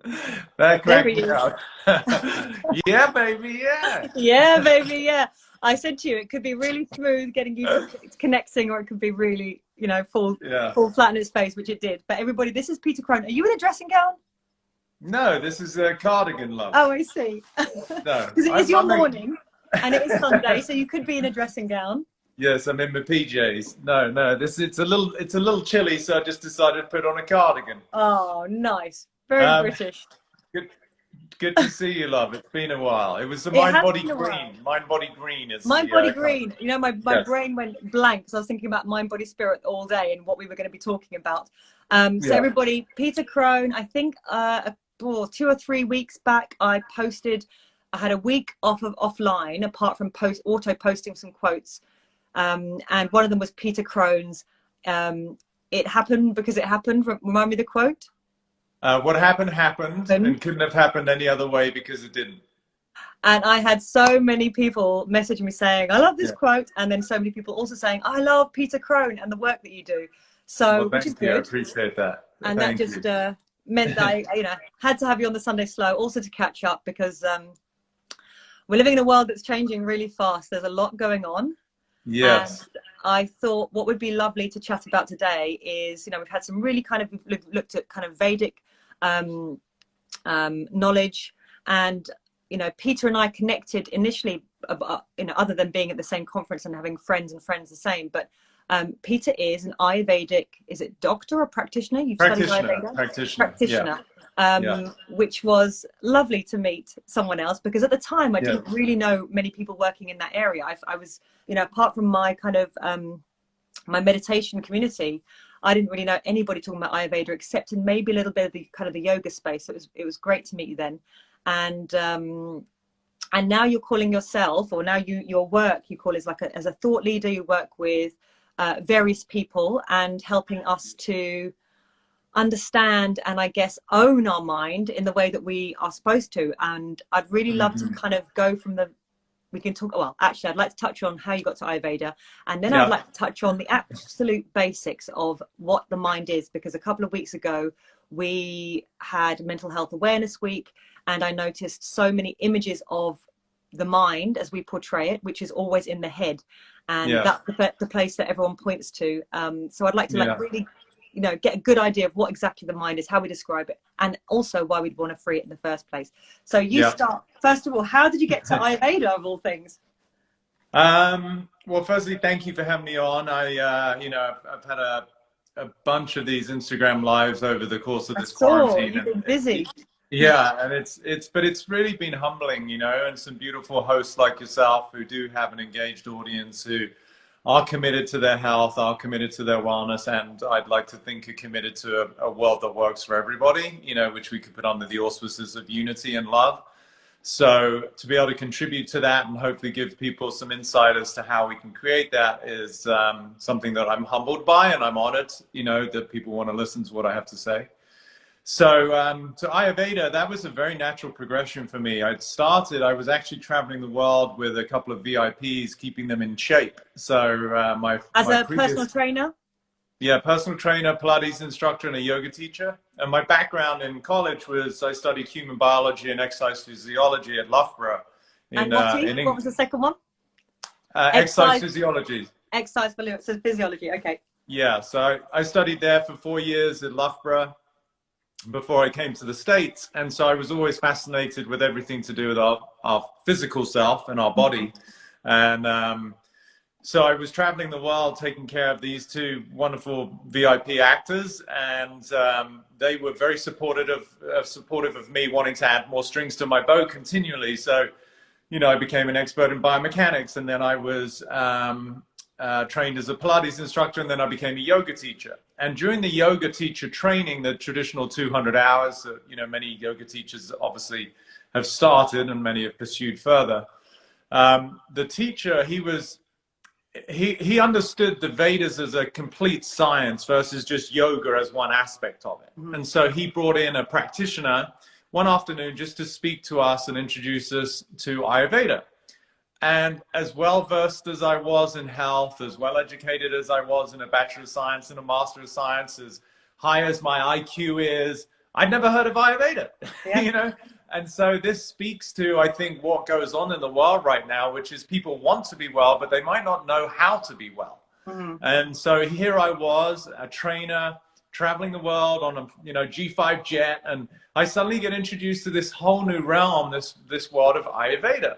That There cracked he me is. up. Yeah, baby, yeah. Yeah, baby, yeah. I said to you, it could be really smooth getting you to connecting, or it could be really, Yeah. fall flat in its face, which it did. But everybody, this is Peter Crone. Are you in a dressing gown? No, this is a cardigan, love. Oh, I see. No, Because it is your I'm in, morning and it is Sunday, so you could be in a dressing gown. yes, I'm in my PJs. No, no, it's a little chilly, so I just decided to put on a cardigan. Oh, nice. Very Um, British. good, good to see you, love. It's been a while. It was the It Mind has Body been a while. Green. Mind Body Green is Mind the Body color. Green. You know, my Yes. brain went blank because I was thinking about Mind Body Spirit all day and what we were going to be talking about. So Yeah. everybody, Peter Crone, I think 2 or 3 weeks back, I had a week off of offline, apart from auto posting some quotes. And one of them was Peter Crone's. It happened because it happened. Remind me the quote. What happened happened and couldn't have happened any other way because it didn't. And I had so many people messaging me saying, I love this Yeah. quote. And then so many people also saying, I love Peter Crone and the work that you do. So, Well, which is thank you. I good. appreciate that. And that Thank just you. meant that had to have you on the Sunday Slow also to catch up, because we're living in a world that's changing really fast. There's a lot going on. And Yes. I thought what would be lovely to chat about today is, we've had some really we've looked at kind of Vedic knowledge. And Peter and I connected initially, other than being at the same conference and having friends the same. But Peter is an Ayurvedic, is it doctor or practitioner? You've studied Ayurveda? Yeah. Practitioner. Yeah. Which was lovely to meet someone else, because at the time I Yeah. didn't really know many people working in that area. I was, apart from my kind of my meditation community, I didn't really know anybody talking about Ayurveda, except in maybe a little bit of the kind of the yoga space. So it was great to meet you then. And now you're calling yourself, or now your work you call is as a thought leader. You work with various people and helping us to understand and I guess own our mind in the way that we are supposed to. And I'd really love to kind of go from we can talk, well, actually I'd like to touch on how you got to Ayurveda, and then I'd Yeah. like to touch on the absolute basics of what the mind is, because a couple of weeks ago we had Mental Health Awareness Week, and I noticed so many images of the mind as we portray it, which is always in the head, and Yeah. that's the place that everyone points to. So I'd like to Yeah. really get a good idea of what exactly the mind is, how we describe it, and also why we'd want to free it in the first place. So you start, first of all, how did you get to Ayurveda of all things? Well, firstly, thank you for having me on. I've had a bunch of these Instagram lives over the course of this quarantine. You've been busy. Yeah, and it's really been humbling, and some beautiful hosts like yourself who do have an engaged audience, who are committed to their health, are committed to their wellness, and I'd like to think are committed to a world that works for everybody, which we could put under the auspices of unity and love. So to be able to contribute to that and hopefully give people some insight as to how we can create that is something that I'm humbled by, and I'm honored, that people want to listen to what I have to say. So to Ayurveda, that was a very natural progression for me. I was actually traveling the world with a couple of VIPs, keeping them in shape. So As a personal trainer? Yeah, personal trainer, Pilates instructor, and a yoga teacher. And my background in college was I studied human biology and exercise physiology at Loughborough And what was the second one? Exercise physiology. Exercise physiology, okay. Yeah, so I studied there for 4 years at Loughborough before I came to the States. And so I was always fascinated with everything to do with our physical self and our body. And so I was traveling the world taking care of these two wonderful VIP actors, and they were very supportive of me wanting to add more strings to my bow continually. So, I became an expert in biomechanics, and then I was trained as a Pilates instructor, and then I became a yoga teacher. And during the yoga teacher training, the traditional 200 hours that, many yoga teachers obviously have started and many have pursued further, the teacher, he understood the Vedas as a complete science versus just yoga as one aspect of it. And so he brought in a practitioner one afternoon just to speak to us and introduce us to Ayurveda. And as well versed as I was in health, as well educated as I was in a Bachelor of Science and a Master of Science, as high as my IQ is, I'd never heard of Ayurveda, Yeah. you know? And so this speaks to, I think, what goes on in the world right now, which is people want to be well, but they might not know how to be well. Mm-hmm. And so here I was, a trainer, traveling the world on a G5 jet, and I suddenly get introduced to this whole new realm, this world of Ayurveda.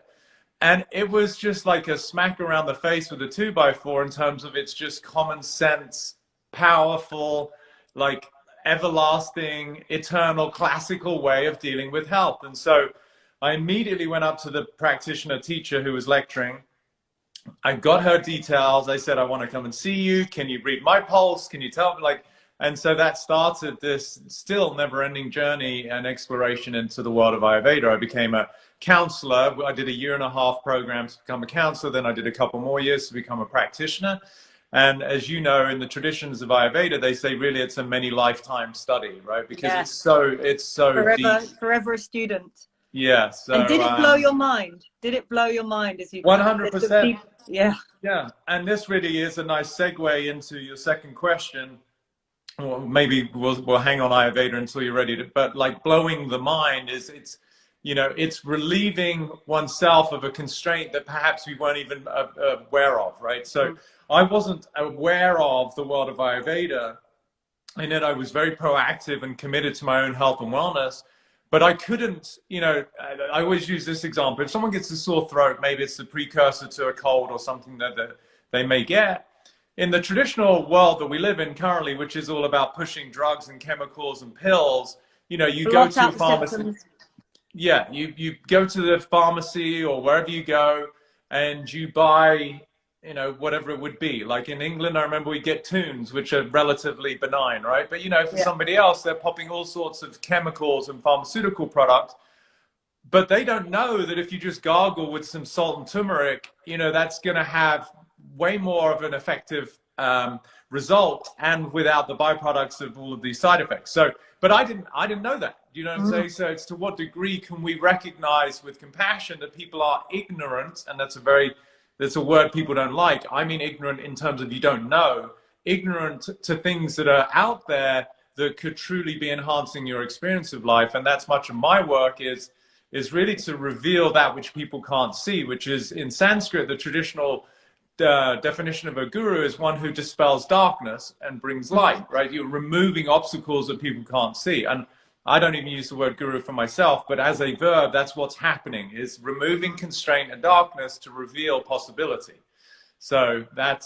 And it was just like a smack around the face with a 2x4 in terms of it's just common sense, powerful, like everlasting, eternal, classical way of dealing with health. And so I immediately went up to the practitioner teacher who was lecturing. I got her details. I said, I want to come and see you. Can you read my pulse? Can you tell me? And so that started this still never-ending journey and exploration into the world of Ayurveda. I became a counselor. I did a 1.5-year program to become a counselor. Then I did a couple more years to become a practitioner. And as you know, in the traditions of Ayurveda, they say really it's a many lifetime study, right? Because Yeah. it's so Forever, deep. forever a student. Yeah. So, and did it blow your mind? Did it blow your mind as you 100%. Yeah. Yeah. And this really is a nice segue into your second question. Well, maybe we'll hang on Ayurveda until you're ready to, but like blowing the mind is it's relieving oneself of a constraint that perhaps we weren't even aware of, right? So I wasn't aware of the world of Ayurveda, and then I was very proactive and committed to my own health and wellness, but I couldn't, I always use this example. If someone gets a sore throat, maybe it's the precursor to a cold or something that they may get. In the traditional world that we live in currently, which is all about pushing drugs and chemicals and pills, you go to a pharmacy. Yeah, you go to the pharmacy or wherever you go and you buy, whatever it would be. Like in England, I remember we get tunes, which are relatively benign, right? But, for somebody else, they're popping all sorts of chemicals and pharmaceutical products. But they don't know that if you just gargle with some salt and turmeric, that's going to have way more of an effective result and without the byproducts of all of these side effects. So, but I didn't know that. You know what I'm saying? So it's to what degree can we recognize with compassion that people are ignorant, and that's a word people don't like. I mean ignorant in terms of you don't know, ignorant to things that are out there that could truly be enhancing your experience of life. And that's much of my work is really to reveal that which people can't see, which is in Sanskrit, the traditional definition of a guru is one who dispels darkness and brings light, right? You're removing obstacles that people can't see. And I don't even use the word guru for myself, but as a verb, that's what's happening, is removing constraint and darkness to reveal possibility. So that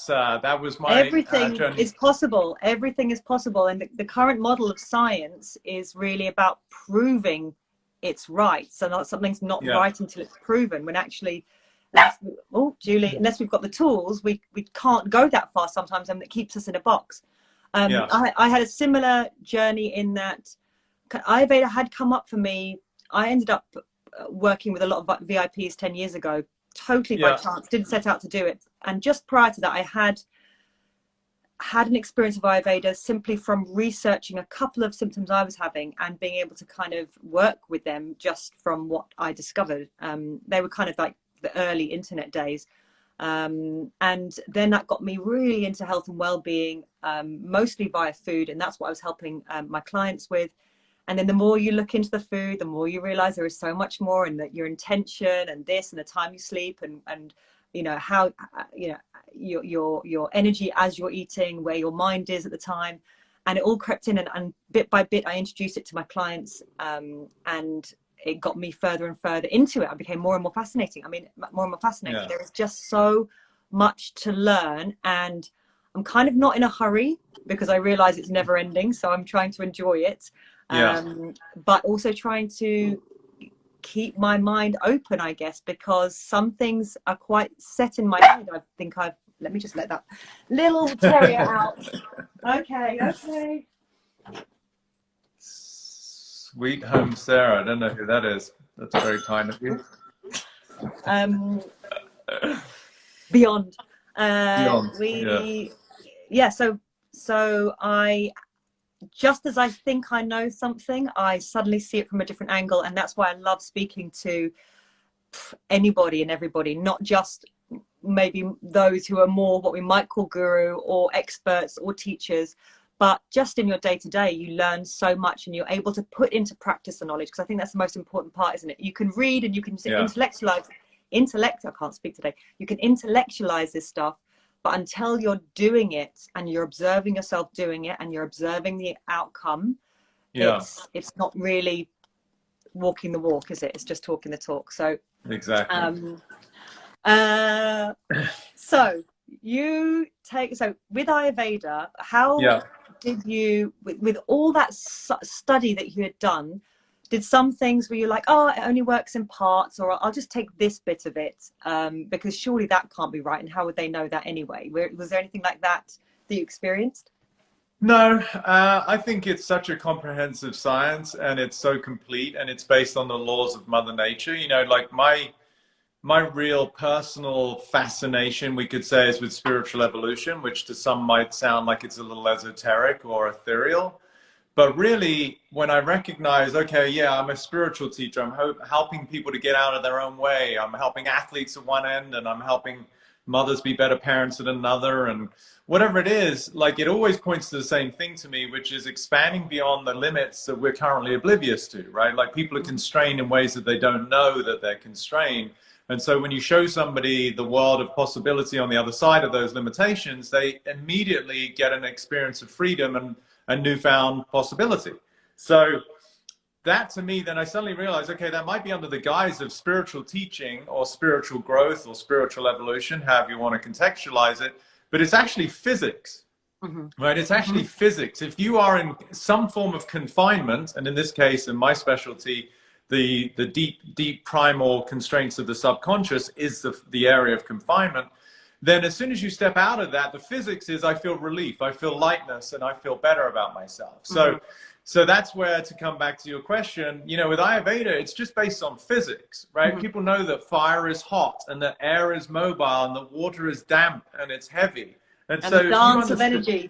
was my everything journey. is possible. Everything is possible. And the current model of science is really about proving it's right. So something's not right until it's proven, when actually, Julie, unless we've got the tools, we can't go that far sometimes, and it keeps us in a box. I had a similar journey in that Ayurveda had come up for me. I ended up working with a lot of VIPs 10 years ago, totally by chance, didn't set out to do it. And just prior to that, I had an experience of Ayurveda simply from researching a couple of symptoms I was having and being able to kind of work with them just from what I discovered. They were kind of like the early internet days. And then that got me really into health and well-being, mostly via food. And that's what I was helping my clients with. And then the more you look into the food, the more you realize there is so much more, and that your intention and this and the time you sleep and how, your energy as you're eating, where your mind is at the time. And it all crept in, and bit by bit, I introduced it to my clients, and it got me further and further into it. I became more and more fascinating. More and more fascinating. There is just so much to learn, and I'm kind of not in a hurry because I realize it's never ending. So I'm trying to enjoy it, but also trying to keep my mind open, I guess, because some things are quite set in my head. I think let me just let that little terrier out. Okay. Sweet home Sarah. I don't know who that is. That's very kind of you. Beyond. So I, just as I think I know something, I suddenly see it from a different angle. And that's why I love speaking to anybody and everybody, not just maybe those who are more what we might call guru or experts or teachers, but just in your day-to-day, you learn so much, and you're able to put into practice the knowledge, because I think that's the most important part, isn't it? You can read and you can intellectualize, I can't speak today. You can intellectualize this stuff, but until you're doing it and you're observing yourself doing it and you're observing the outcome, it's not really walking the walk, is it? It's just talking the talk. So exactly. So you take, so with Ayurveda, how did you, with all that study that you had done, did some things where you're like, oh, it only works in parts, or I'll just take this bit of it, because surely that can't be right, and how would they know that anyway? Was there anything like that that you experienced? No, I think it's such a comprehensive science, and it's so complete, and it's based on the laws of Mother Nature. You know, like my real personal fascination, we could say, is with spiritual evolution, which to some might sound like it's a little esoteric or ethereal. But really, when I recognize, okay, yeah, I'm a spiritual teacher, I'm helping people to get out of their own way, I'm helping athletes at one end, and I'm helping mothers be better parents at another, and whatever it is, like, it always points to the same thing to me, which is expanding beyond the limits that we're currently oblivious to, right? Like, people are constrained in ways that they don't know that they're constrained. And so when you show somebody the world of possibility on the other side of those limitations, they immediately get an experience of freedom and a newfound possibility. So that, to me, then I suddenly realized, okay, that might be under the guise of spiritual teaching or spiritual growth or spiritual evolution, however you want to contextualize it, but it's actually physics, right? It's actually physics. If you are in some form of confinement, and in this case, in my specialty, the deep primal constraints of the subconscious is the area of confinement, then as soon as you step out of that, the physics is I feel relief, I feel lightness, and I feel better about myself. So that's where, to come back to your question, you know, with Ayurveda, it's just based on physics, right? People know that fire is hot and that air is mobile and that water is damp and it's heavy. And so the dance of energy.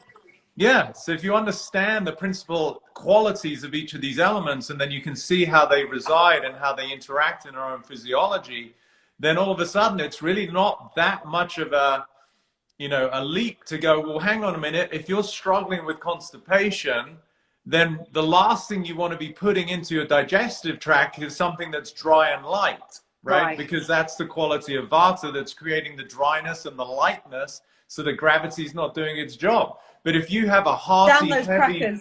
Yeah, so if you understand the principal qualities of each of these elements, and then you can see how they reside and how they interact in our own physiology, then all of a sudden it's really not that much of a, you know, a leap to go, well, hang on a minute, if you're struggling with constipation, then the last thing you want to be putting into your digestive tract is something that's dry and light, right? Because that's the quality of Vata that's creating the dryness and the lightness, so that gravity's not doing its job. But if you have a hearty, heavy,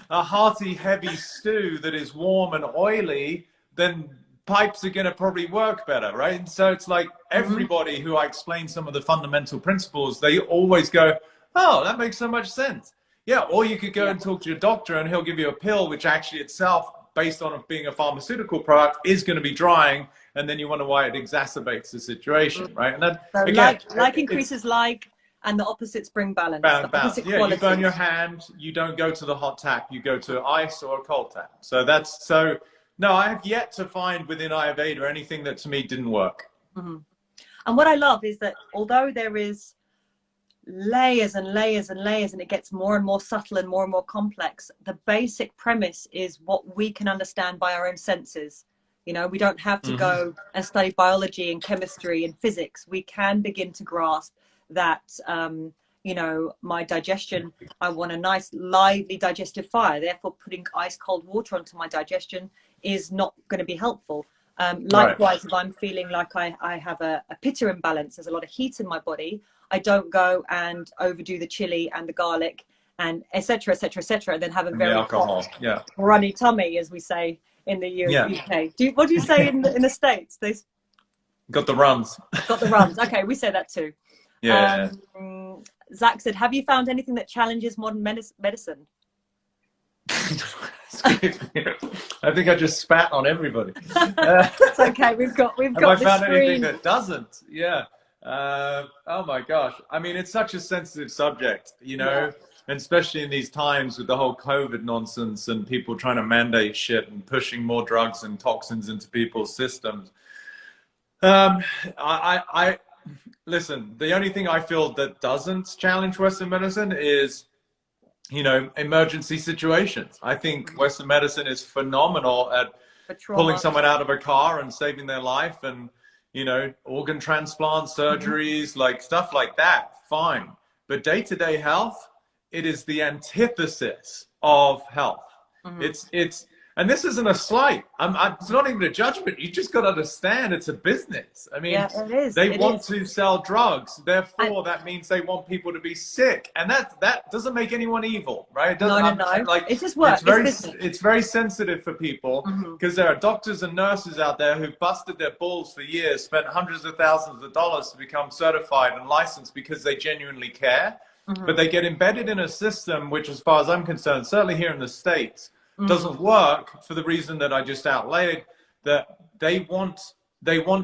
a hearty, heavy stew that is warm and oily, then pipes are going to probably work better, right? And so it's like everybody who I explain some of the fundamental principles, they always go, oh, that makes so much sense. Yeah, or you could go and talk to your doctor and he'll give you a pill, which actually itself, based on it being a pharmaceutical product, is going to be drying, and then you wonder why it exacerbates the situation, right? And then, so again, like increases like, and the opposites bring balance. Balance. Yeah, you burn your hand, you don't go to the hot tap, you go to ice or a cold tap. So that's, so no, I have yet to find within Ayurveda anything that to me didn't work. And what I love is that although there is layers and layers and layers, and it gets more and more subtle and more complex, the basic premise is what we can understand by our own senses. You know, we don't have to go and study biology and chemistry and physics. We can begin to grasp that, you know, my digestion, I want a nice lively digestive fire, therefore putting ice cold water onto my digestion is not going to be helpful. Likewise, if I'm feeling like I have a pitta imbalance, there's a lot of heat in my body, I don't go and overdo the chili and the garlic and etc., and then have a very hot, runny tummy, as we say in the UK. What do you say in the States? They got the runs. Got the runs. Okay, we say that too. Zach said, have you found anything that challenges modern medicine? I think I just spat on everybody. It's okay. We've got have I found anything that doesn't? Oh my gosh. I mean, it's such a sensitive subject, you know, and especially in these times with the whole COVID nonsense and people trying to mandate shit and pushing more drugs and toxins into people's systems. Listen, the only thing I feel that doesn't challenge Western medicine is, you know, emergency situations. I think Western medicine is phenomenal at pulling someone out of a car and saving their life, and, you know, organ transplant surgeries, like stuff like that, fine. But day-to-day health it is the antithesis of health. It's and this isn't a slight. It's not even a judgment. You just got to understand it's a business. I mean, yeah, it is. they want to sell drugs. Therefore, that means they want people to be sick. And that doesn't make anyone evil, right? It doesn't, no. Like, it's just work. It's very sensitive for people because there are doctors and nurses out there who've busted their balls for years, spent hundreds of thousands of dollars to become certified and licensed because they genuinely care. But they get embedded in a system which, as far as I'm concerned, certainly here in the States, doesn't work for the reason that I just outlaid, that they want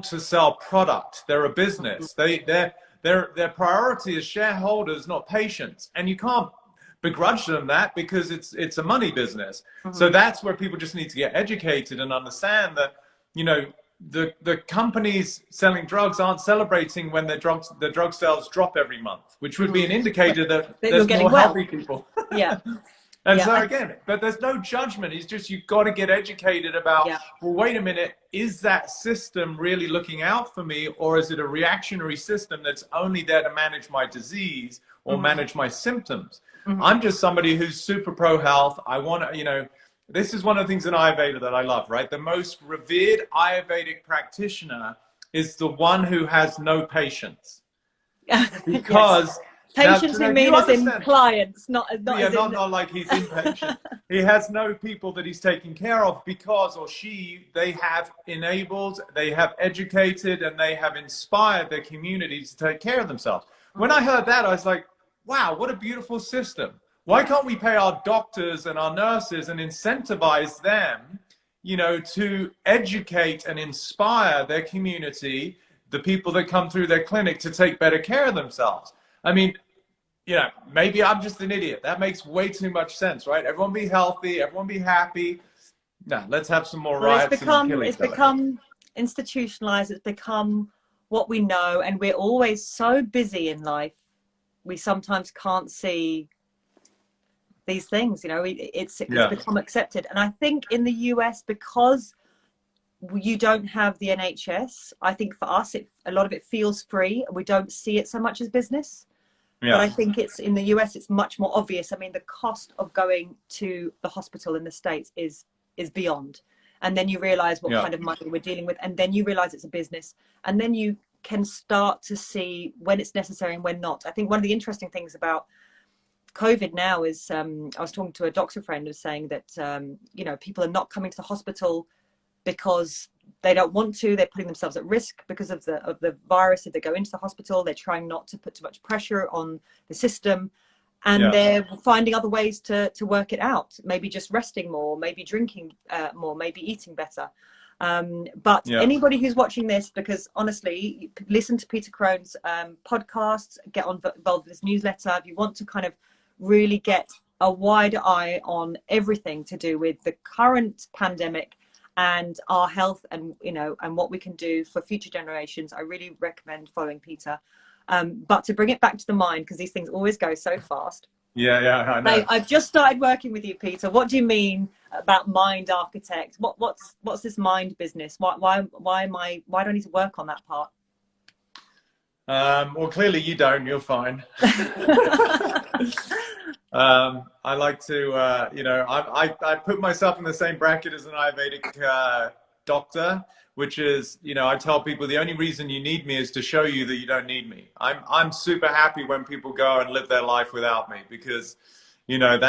to sell product. They're a business. Their priority is shareholders, not patients. And you can't begrudge them that because it's a money business. So that's where people just need to get educated and understand that, you know, the companies selling drugs aren't celebrating when the drug sales drop every month, which would be an indicator that there's more healthy people. Yeah. And so again, but there's no judgment. It's just you've got to get educated about, well, wait a minute, is that system really looking out for me, or is it a reactionary system that's only there to manage my disease or manage my symptoms? I'm just somebody who's super pro health. I want to, you know, this is one of the things in Ayurveda that I love, right? The most revered Ayurvedic practitioner is the one who has no patience. Because patients who mean as in clients, not like he's impatient. He has no people that he's taking care of because, or she, they have enabled, they have educated, and they have inspired their communities to take care of themselves. When I heard that, I was like, wow, what a beautiful system. Why can't we pay our doctors and our nurses and incentivize them, you know, to educate and inspire their community, the people that come through their clinic, to take better care of themselves? I mean, you know, maybe I'm just an idiot. That makes way too much sense, right? Everyone be healthy, everyone be happy. No, let's have some more riots. It's become institutionalized. It's become what we know, and we're always so busy in life, we sometimes can't see these things. You know, it's become accepted. And I think in the US, because you don't have the NHS, I think for us, a lot of it feels free. We don't see it so much as business. But I think it's in the US, it's much more obvious. I mean, the cost of going to the hospital in the States is beyond. And then you realize what kind of money we're dealing with. And then you realize it's a business. And then you can start to see when it's necessary and when not. I think one of the interesting things about COVID now is, I was talking to a doctor friend who's saying that, you know, people are not coming to the hospital because they don't want to. They're putting themselves at risk because of the virus. If they go into the hospital, they're trying not to put too much pressure on the system, and they're finding other ways to work it out. Maybe just resting more, maybe drinking more, maybe eating better. But anybody who's watching this, because honestly, listen to Peter Crone's podcasts, get involved with this newsletter. If you want to kind of really get a wider eye on everything to do with the current pandemic and our health, and you know, and what we can do for future generations, I really recommend following Peter. But to bring it back to the mind, because these things always go so fast. I know. I've just started working with you, Peter. What do you mean about mind architect? What's this mind business? Why do I need to work on that part? Well, clearly you don't. You're fine. I like to, you know, I put myself in the same bracket as an Ayurvedic doctor, which is, you know, I tell people the only reason you need me is to show you that you don't need me. I'm super happy when people go and live their life without me, because, you know,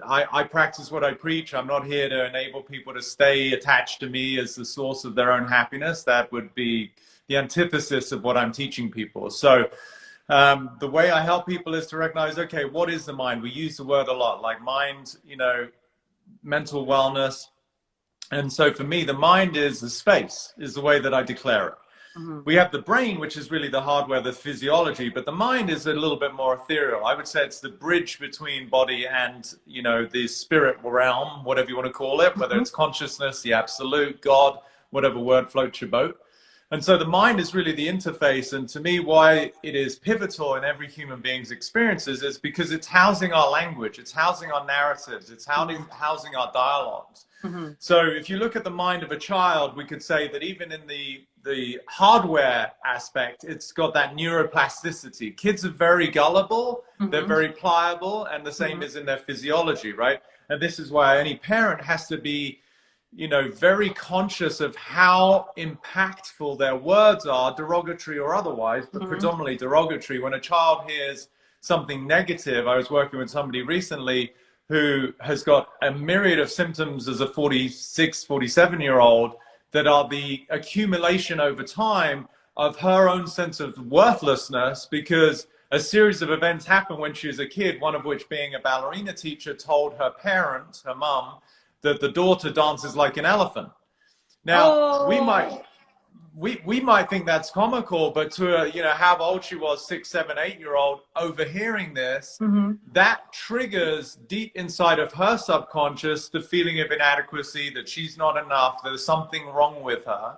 I practice what I preach. I'm not here to enable people to stay attached to me as the source of their own happiness. That would be the antithesis of what I'm teaching people. So the way I help people is to recognize, okay, what is the mind? We use the word a lot, like mind, you know, mental wellness. And so for me, the mind is the space, is the way that I declare it. We have the brain, which is really the hardware, the physiology, but the mind is a little bit more ethereal. I would say it's the bridge between body and, you know, the spirit realm, whatever you want to call it, whether it's consciousness, the absolute, God, whatever word floats your boat. And so the mind is really the interface. And to me, why it is pivotal in every human being's experiences is because it's housing our language, it's housing our narratives, it's housing our dialogues. Mm-hmm. So if you look at the mind of a child, we could say that even in the hardware aspect, it's got that neuroplasticity. Kids are very gullible, Mm-hmm. they're very pliable, and the same is in their physiology, right? And this is why any parent has to be, you know, very conscious of how impactful their words are, derogatory or otherwise, but predominantly derogatory. When a child hears something negative, I was working with somebody recently who has got a myriad of symptoms as a 46, 47-year-old that are the accumulation over time of her own sense of worthlessness, because a series of events happened when she was a kid, one of which being a ballerina teacher told her parent, her mum, that the daughter dances like an elephant. Now, we might think that's comical, but to you know, how old she was, 6, 7, 8-year-old, overhearing this, that triggers deep inside of her subconscious the feeling of inadequacy, that she's not enough, there's something wrong with her.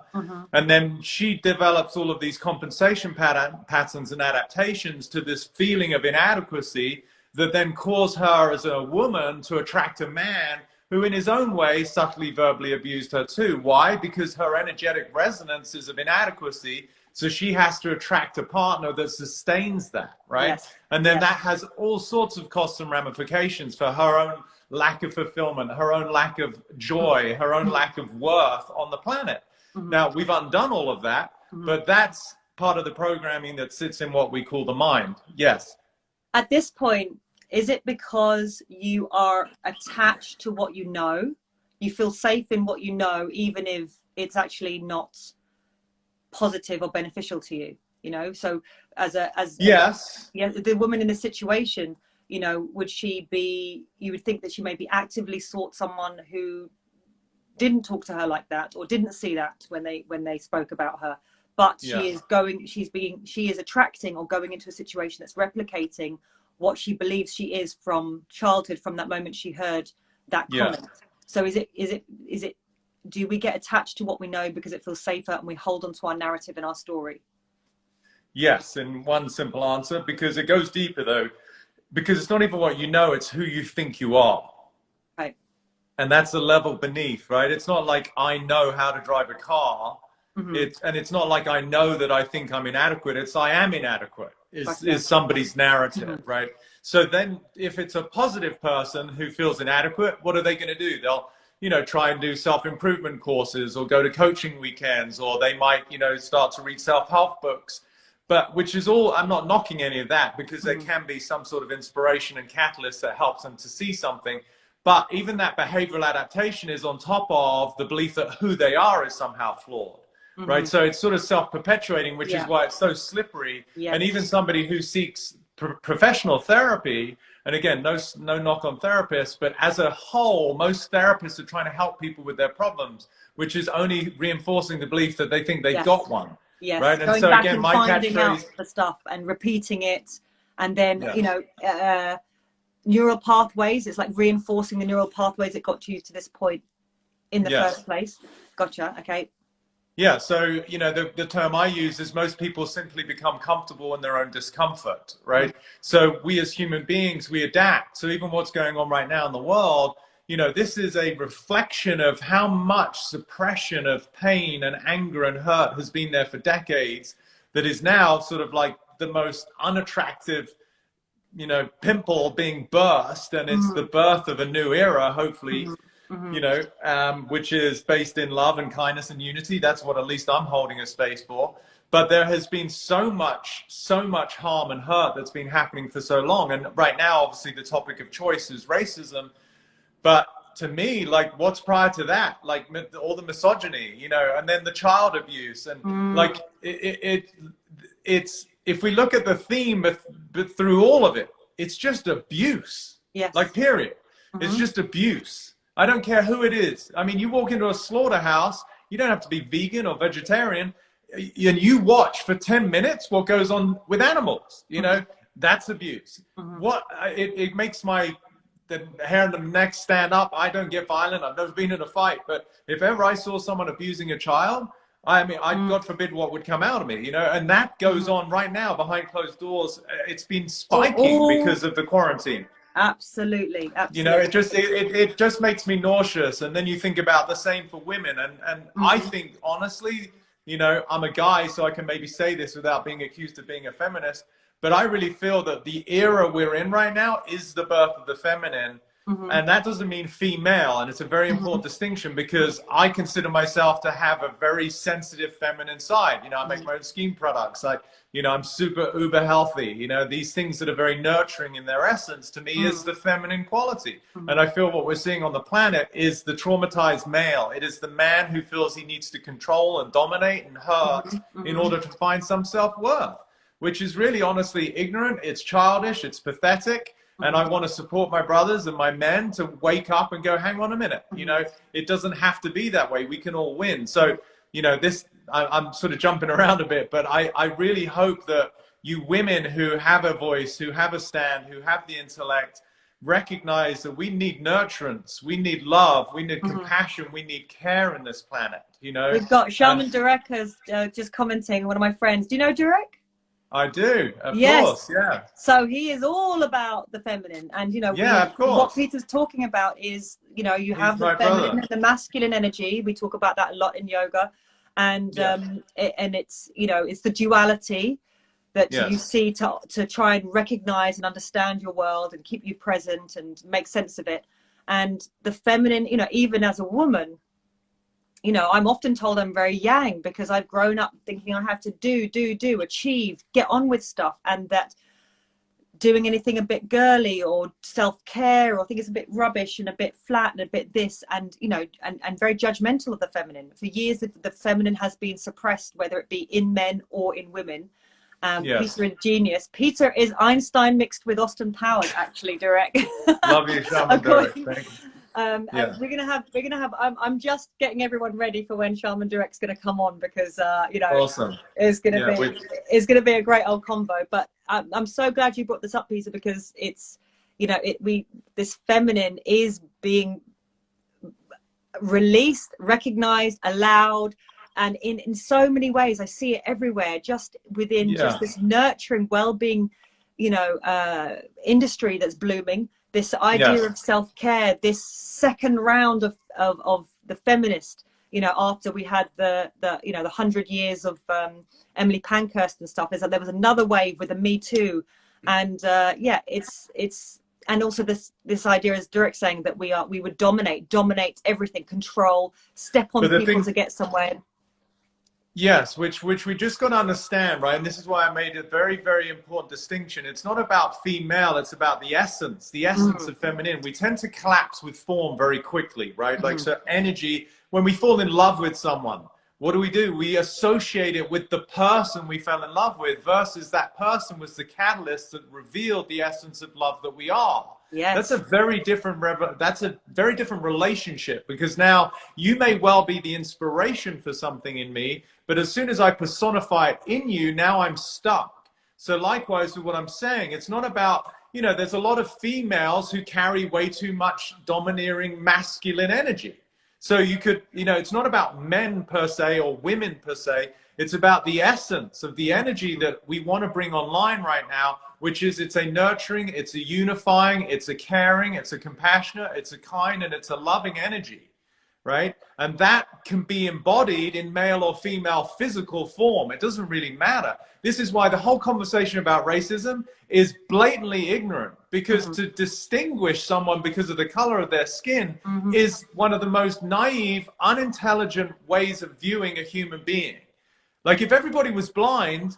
And then she develops all of these compensation patterns and adaptations to this feeling of inadequacy that then cause her as a woman to attract a man who in his own way subtly verbally abused her too. Why? Because her energetic resonance is of inadequacy, so she has to attract a partner that sustains that, right? Yes. And then that has all sorts of costs and ramifications for her own lack of fulfillment, her own lack of joy, her own lack of worth on the planet. Now, we've undone all of that, but that's part of the programming that sits in what we call the mind. Yes. At this point, is it because you are attached to what you know? You feel safe in what you know, even if it's actually not positive or beneficial to you, you know? So Yes. The woman in the situation, you know, would she be, you would think that she maybe actively sought someone who didn't talk to her like that, or didn't see that when they spoke about her, but she is attracting or going into a situation that's replicating what she believes she is from childhood, from that moment she heard that comment. So is it do we get attached to what we know because it feels safer, and we hold on to our narrative and our story? Yes, in one simple answer, because it goes deeper though, because it's not even what you know, it's who you think you are. Right. And that's the level beneath, right? It's not like I know how to drive a car. It's not like I know that I think I'm inadequate. It's I am inadequate is somebody's narrative, right? So then if it's a positive person who feels inadequate, what are they going to do? They'll, you know, try and do self-improvement courses, or go to coaching weekends, or they might, you know, start to read self-help books. But which is all, I'm not knocking any of that, because there can be some sort of inspiration and catalyst that helps them to see something. But even that behavioral adaptation is on top of the belief that who they are is somehow flawed. Right. So it's sort of self-perpetuating, which is why it's so slippery. And even somebody who seeks professional therapy, and again, no knock on therapists, but as a whole, most therapists are trying to help people with their problems, which is only reinforcing the belief that they think they've got one. Yes. Right. And going so back again, and my finding out catchphrase, the stuff and repeating it, and then you know, neural pathways. It's like reinforcing the neural pathways that got you to this point in the first place. Gotcha. Okay. Yeah, so, you know, the term I use is most people simply become comfortable in their own discomfort, right? So we as human beings, we adapt. So even what's going on right now in the world, you know, this is a reflection of how much suppression of pain and anger and hurt has been there for decades, that is now sort of like the most unattractive, you know, pimple being burst, and it's the birth of a new era, hopefully. You know, which is based in love and kindness and unity. That's what at least I'm holding a space for. But there has been so much harm and hurt that's been happening for so long. And right now, obviously, the topic of choice is racism. But to me, like, what's prior to that? Like all the misogyny, you know, and then the child abuse. And like, it's, if we look at the theme, but through all of it, it's just abuse. Yes. Like, period. It's just abuse. I don't care who it is. I mean, you walk into a slaughterhouse, you don't have to be vegan or vegetarian, and you watch for 10 minutes what goes on with animals. You know, that's abuse. What it makes the hair on the neck stand up. I don't get violent. I've never been in a fight. But if ever I saw someone abusing a child, I mean, God forbid what would come out of me, you know, and that goes on right now behind closed doors. It's been spiking because of the quarantine. Absolutely, You know, absolutely. it just makes me nauseous. And then you think about the same for women. And I think, honestly, you know, I'm a guy, so I can maybe say this without being accused of being a feminist, but I really feel that the era we're in right now is the birth of the feminine. And that doesn't mean female. And it's a very important distinction, because I consider myself to have a very sensitive feminine side. You know, I make my own skin products. You know, I'm super uber healthy. You know, these things that are very nurturing in their essence, to me, is the feminine quality. And I feel what we're seeing on the planet is the traumatized male. It is the man who feels he needs to control and dominate and hurt in order to find some self-worth, which is really, honestly, ignorant. It's childish. It's pathetic. And I want to support my brothers and my men to wake up and go, hang on a minute. You know, it doesn't have to be that way. We can all win. So, you know, I'm sort of jumping around a bit, but I really hope that you women who have a voice, who have a stand, who have the intellect, recognize that we need nurturance, we need love, we need compassion, we need care in this planet, you know. We've got Shaman Durek's just commenting, one of my friends. Do you know Durek? I do, of course, yeah. So he is all about the feminine, and you know, of course. what Peter's talking about is, you know, you have the feminine and the masculine energy. We talk about that a lot in yoga, and and it's, you know, it's the duality that you see to try and recognize and understand your world and keep you present and make sense of it. And the feminine, you know, even as a woman, you know, I'm often told I'm very yang, because I've grown up thinking I have to do, achieve, get on with stuff, and that doing anything a bit girly or self-care, or I think it's a bit rubbish and a bit flat and a bit this, and, you know, and very judgmental of the feminine. For years, the feminine has been suppressed, whether it be in men or in women. Peter is genius. Peter is Einstein mixed with Austin Powers, actually, Durek. Love you, Shaman Durek. Thank you. We're gonna have I'm just getting everyone ready for when Shaman Durek's gonna come on, because you know, awesome. it's gonna be a great old convo. But I'm so glad you brought this up, Peter, because it's, you know, this feminine is being released, recognized, allowed, and in so many ways. I see it everywhere, just within just this nurturing, well-being, you know, industry that's blooming. This idea of self-care, this second round of the feminist, you know, after we had the you know, the 100 years of Emily Pankhurst and stuff, is that there was another wave with the Me Too, and it's and also this idea, as Durek's saying, that we would dominate everything, control, step on people to get somewhere. Yes, which we just got to understand, right? And this is why I made a very, very important distinction. It's not about female, it's about the essence of feminine. We tend to collapse with form very quickly, right? Like, so energy, when we fall in love with someone, what do? We associate it with the person we fell in love with, versus that person was the catalyst that revealed the essence of love that we are. Yes. That's a very different relationship, because now you may well be the inspiration for something in me, but as soon as I personify it in you, now I'm stuck. So likewise with what I'm saying, it's not about, you know, there's a lot of females who carry way too much domineering masculine energy. So you could, you know, it's not about men per se or women per se. It's about the essence of the energy that we want to bring online right now, which is, it's a nurturing, it's a unifying, it's a caring, it's a compassionate, it's a kind, and it's a loving energy, right? And that can be embodied in male or female physical form. It doesn't really matter. This is why the whole conversation about racism is blatantly ignorant, because to distinguish someone because of the color of their skin is one of the most naive, unintelligent ways of viewing a human being. Like, if everybody was blind,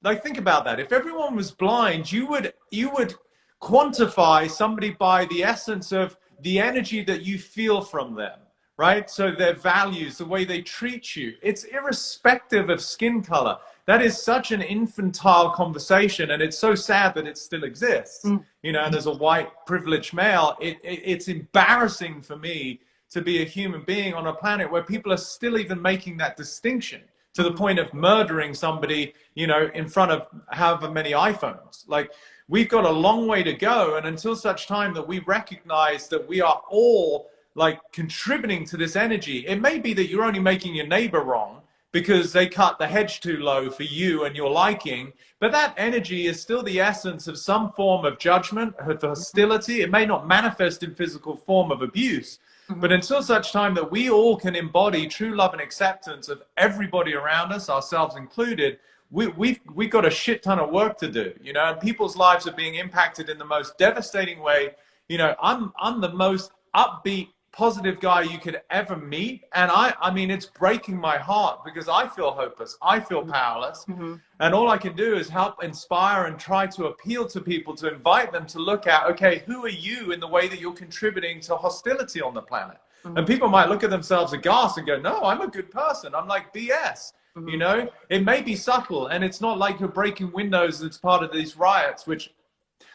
like, think about that. If everyone was blind, you would quantify somebody by the essence of the energy that you feel from them, right? So their values, the way they treat you, it's irrespective of skin color. That is such an infantile conversation, and it's so sad that it still exists. You know, and as a white privileged male, it's embarrassing for me to be a human being on a planet where people are still even making that distinction, to the point of murdering somebody, you know, in front of however many iPhones. Like, we've got a long way to go. And until such time that we recognize that we are all, like, contributing to this energy, it may be that you're only making your neighbor wrong, because they cut the hedge too low for you and your liking. But that energy is still the essence of some form of judgment, of hostility. It may not manifest in physical form of abuse, but until such time that we all can embody true love and acceptance of everybody around us, ourselves included, we've got a shit ton of work to do, you know, and people's lives are being impacted in the most devastating way. You know, I'm the most upbeat, positive guy you could ever meet, and I mean, it's breaking my heart because I feel hopeless, I feel powerless, and all I can do is help inspire and try to appeal to people, to invite them to look at, okay, who are you in the way that you're contributing to hostility on the planet? And people might look at themselves aghast and go, no, I'm a good person. I'm like, BS. You know, it may be subtle, and it's not like you're breaking windows as part of these riots, which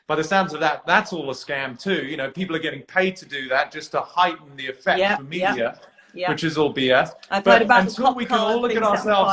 by the sounds of that, that's all a scam too. You know, people are getting paid to do that just to heighten the effect of media, which is all BS. I've heard about until we can all look at ourselves,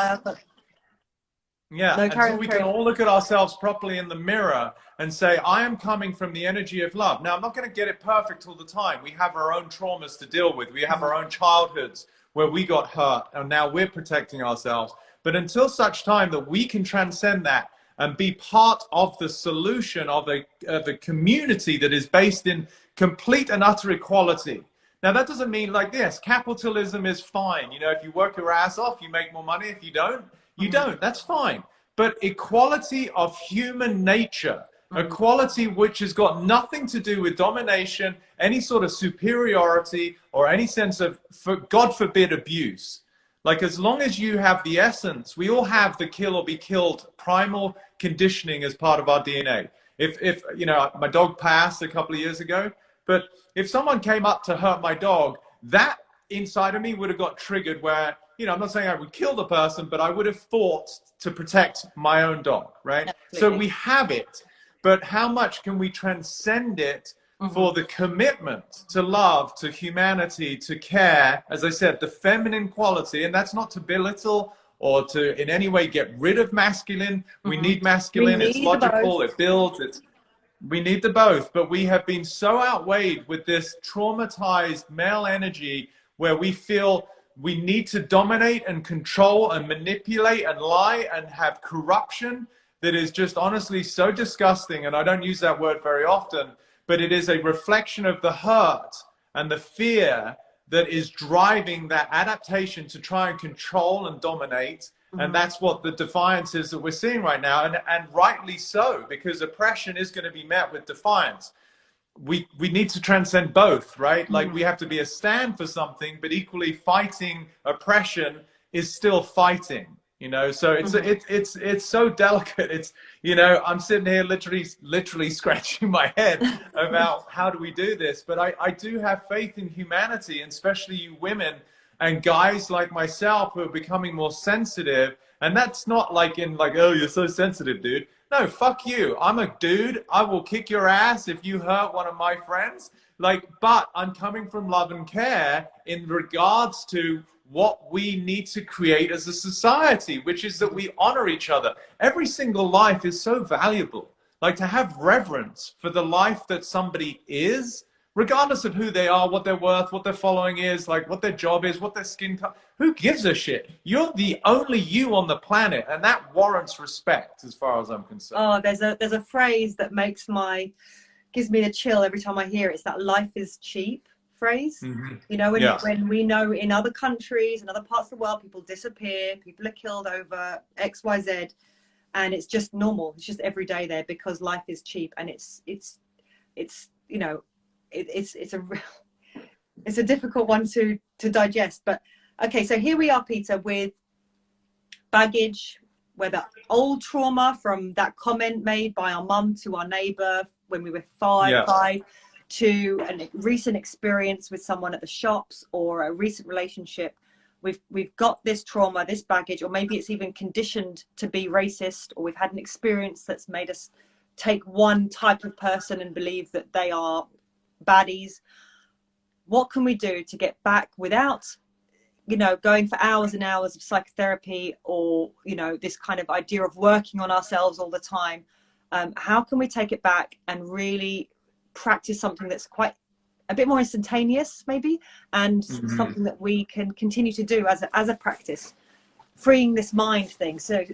until we can all look at ourselves properly in the mirror and say, I am coming from the energy of love. Now, I'm not going to get it perfect all the time. We have our own traumas to deal with. We have our own childhoods where we got hurt, and now we're protecting ourselves. But until such time that we can transcend that and be part of the solution of a community that is based in complete and utter equality. Now, that doesn't mean like this. Capitalism is fine. You know, if you work your ass off, you make more money. If you don't, you don't. That's fine. But equality of human nature, equality which has got nothing to do with domination, any sort of superiority, or any sense of, God forbid, abuse. Like, as long as you have the essence, we all have the kill or be killed primal conditioning as part of our DNA. If you know, my dog passed a couple of years ago, but if someone came up to hurt my dog, that inside of me would have got triggered where, you know, I'm not saying I would kill the person, but I would have fought to protect my own dog, right? Absolutely. So we have it, but how much can we transcend it for the commitment to love, to humanity, to care, as I said, the feminine quality, and that's not to belittle or to in any way get rid of masculine. We need masculine, it's logical, it builds, we need the both, but we have been so outweighed with this traumatized male energy where we feel we need to dominate and control and manipulate and lie and have corruption that is just honestly so disgusting. And I don't use that word very often, but it is a reflection of the hurt and the fear that is driving that adaptation to try and control and dominate. And that's what the defiance is that we're seeing right now. And rightly so, because oppression is going to be met with defiance. We need to transcend both, right? Like, we have to be a stand for something, but equally fighting oppression is still fighting. You know, so it's so delicate. It's, you know, I'm sitting here literally scratching my head about how do we do this. But I do have faith in humanity, and especially you women and guys like myself who are becoming more sensitive. And that's not like in like, oh, you're so sensitive, dude. No, fuck you. I'm a dude. I will kick your ass if you hurt one of my friends. Like, but I'm coming from love and care in regards to what we need to create as a society, which is that we honor each other. Every single life is so valuable. Like, to have reverence for the life that somebody is, regardless of who they are, what they're worth, what their following is, like what their job is, what their skin color, who gives a shit? You're the only you on the planet, and that warrants respect as far as I'm concerned. Oh, there's a phrase that gives me the chill every time I hear it. It's that life is cheap phrase. You know, when we know in other countries and other parts of the world, people disappear, people are killed over XYZ, and it's just normal. It's just every day there because life is cheap, and it's you know, it's a difficult one to digest. But okay, so here we are, Peter, with baggage, whether old trauma from that comment made by our mum to our neighbor when we were five, to a recent experience with someone at the shops, or a recent relationship. We've got this trauma, this baggage, or maybe it's even conditioned to be racist, or we've had an experience that's made us take one type of person and believe that they are baddies. What can we do to get back without, you know, going for hours and hours of psychotherapy, or, you know, this kind of idea of working on ourselves all the time? How can we take it back and really practice something that's quite a bit more instantaneous, maybe, and something that we can continue to do as a practice freeing this mind thing. So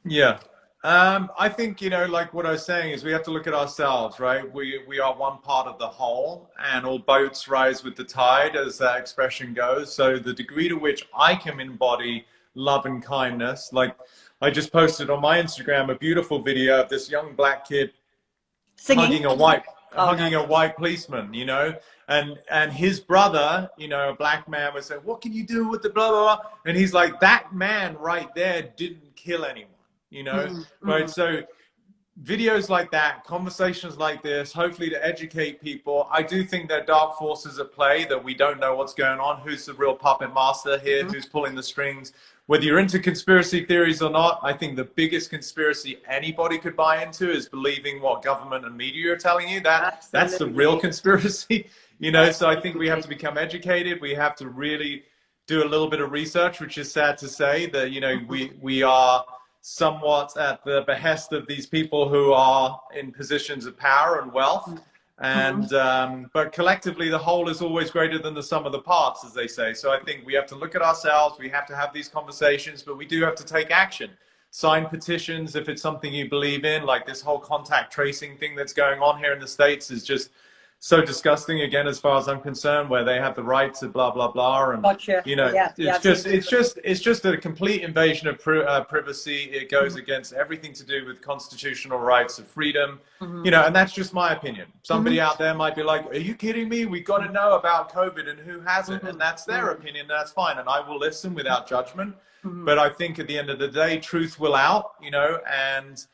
yeah. I think, you know, like what I was saying is we have to look at ourselves, right? We are one part of the whole, and all boats rise with the tide, as that expression goes. So the degree to which I can embody love and kindness, like I just posted on my Instagram a beautiful video of this young black kid singing, hugging a white policeman, you know, and his brother, you know, a black man, was saying, "What can you do with the blah blah blah?" And he's like, "That man right there didn't kill anyone." You know, right? So videos like that, conversations like this, hopefully to educate people. I do think there are dark forces at play that we don't know what's going on. Who's the real puppet master here? Who's pulling the strings? Whether you're into conspiracy theories or not, I think the biggest conspiracy anybody could buy into is believing what government and media are telling you. That's the real conspiracy, you know. So I think we have to become educated. We have to really do a little bit of research, which is sad to say that, you know, we are somewhat at the behest of these people who are in positions of power and wealth. And but collectively the whole is always greater than the sum of the parts, as they say. So I think we have to look at ourselves, we have to have these conversations, but we do have to take action. Sign petitions if it's something you believe in. Like this whole contact tracing thing that's going on here in the States is just so disgusting, again, as far as I'm concerned, where they have the right to blah blah blah, and gotcha. You know, it's just a complete invasion of privacy. It goes against everything to do with constitutional rights of freedom, you know, and that's just my opinion. Somebody out there might be like, "Are you kidding me? We got to know about COVID and who has it," and that's their opinion. That's fine, and I will listen without judgment. But I think at the end of the day, truth will out, you know, and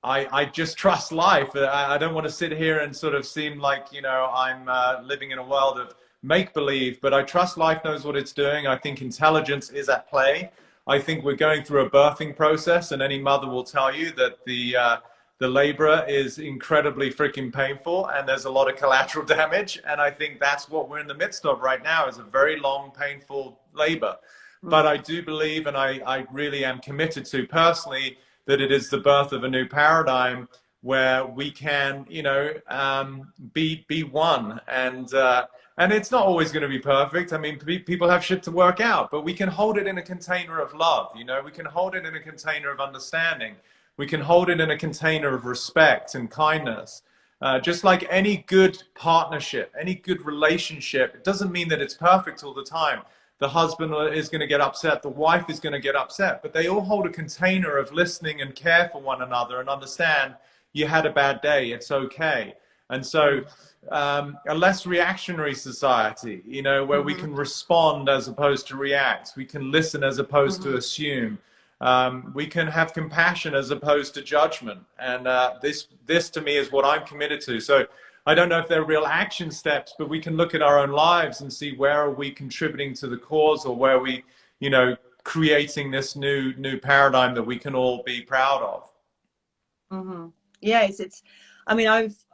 I just trust life. I don't want to sit here and sort of seem like, you know, I'm living in a world of make-believe, but I trust life knows what it's doing. I think intelligence is at play. I think we're going through a birthing process, and any mother will tell you that the labor is incredibly freaking painful, and there's a lot of collateral damage. And I think that's what we're in the midst of right now, is a very long, painful labor. But I do believe, and I really am committed to personally, that it is the birth of a new paradigm where we can, you know, be one. And it's not always going to be perfect. I mean, people have shit to work out, but we can hold it in a container of love. You know, we can hold it in a container of understanding. We can hold it in a container of respect and kindness. Just like any good partnership, any good relationship, it doesn't mean that it's perfect all the time. The husband is going to get upset, the wife is going to get upset, but they all hold a container of listening and care for one another and understand you had a bad day, it's okay. And so a less reactionary society, you know, where we can respond as opposed to react, we can listen as opposed to assume, we can have compassion as opposed to judgment. And this to me is what I'm committed to. So I don't know if they're real action steps, but we can look at our own lives and see where are we contributing to the cause, or where we, you know, creating this new paradigm that we can all be proud of. Yes, I mean,